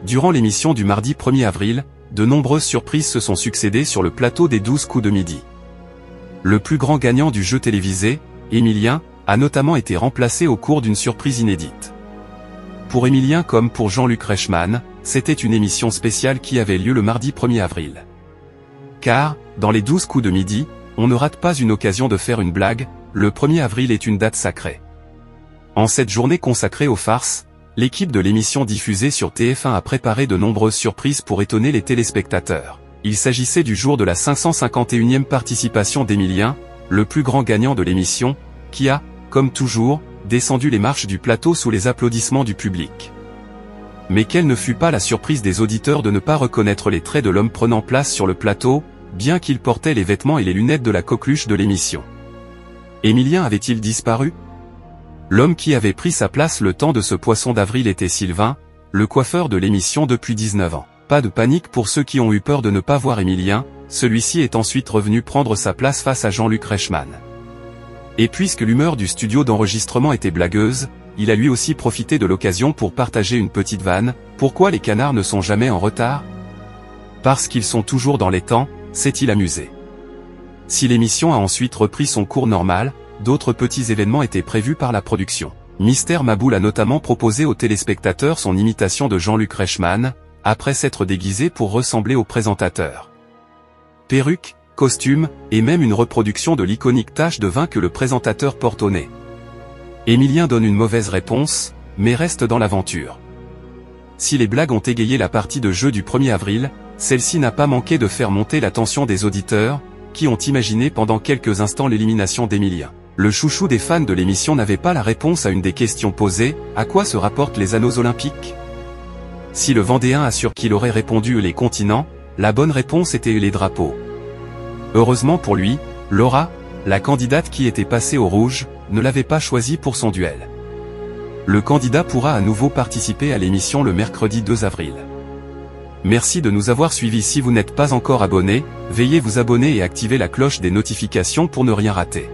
Durant l'émission du mardi 1er avril, de nombreuses surprises se sont succédées sur le plateau des 12 coups de midi. Le plus grand gagnant du jeu télévisé, Émilien, a notamment été remplacé au cours d'une surprise inédite. Pour Émilien comme pour Jean-Luc Reichmann, c'était une émission spéciale qui avait lieu le mardi 1er avril. Car, dans les 12 coups de midi, on ne rate pas une occasion de faire une blague, le 1er avril est une date sacrée. En cette journée consacrée aux farces, l'équipe de l'émission diffusée sur TF1 a préparé de nombreuses surprises pour étonner les téléspectateurs. Il s'agissait du jour de la 551e participation d'Émilien, le plus grand gagnant de l'émission, qui a, comme toujours, descendu les marches du plateau sous les applaudissements du public. Mais quelle ne fut pas la surprise des auditeurs de ne pas reconnaître les traits de l'homme prenant place sur le plateau, bien qu'il portait les vêtements et les lunettes de la coqueluche de l'émission. Émilien avait-il disparu? L'homme qui avait pris sa place le temps de ce poisson d'avril était Sylvain, le coiffeur de l'émission depuis 19 ans. Pas de panique pour ceux qui ont eu peur de ne pas voir Émilien, celui-ci est ensuite revenu prendre sa place face à Jean-Luc Reichmann. Et puisque l'humeur du studio d'enregistrement était blagueuse, il a lui aussi profité de l'occasion pour partager une petite vanne. Pourquoi les canards ne sont jamais en retard? Parce qu'ils sont toujours dans les temps, s'est-il amusé. Si l'émission a ensuite repris son cours normal, d'autres petits événements étaient prévus par la production. Mister Maboul a notamment proposé aux téléspectateurs son imitation de Jean-Luc Reichmann, après s'être déguisé pour ressembler au présentateur. Perruque, costume, et même une reproduction de l'iconique tache de vin que le présentateur porte au nez. Émilien donne une mauvaise réponse, mais reste dans l'aventure. Si les blagues ont égayé la partie de jeu du 1er avril, celle-ci n'a pas manqué de faire monter la tension des auditeurs, qui ont imaginé pendant quelques instants l'élimination d'Émilien. Le chouchou des fans de l'émission n'avait pas la réponse à une des questions posées, à quoi se rapportent les anneaux olympiques? Si le Vendéen assure qu'il aurait répondu les continents, la bonne réponse était les drapeaux. Heureusement pour lui, Laura, la candidate qui était passée au rouge, ne l'avait pas choisi pour son duel. Le candidat pourra à nouveau participer à l'émission le mercredi 2 avril. Merci de nous avoir suivis. Si vous n'êtes pas encore abonné, veuillez vous abonner et activer la cloche des notifications pour ne rien rater.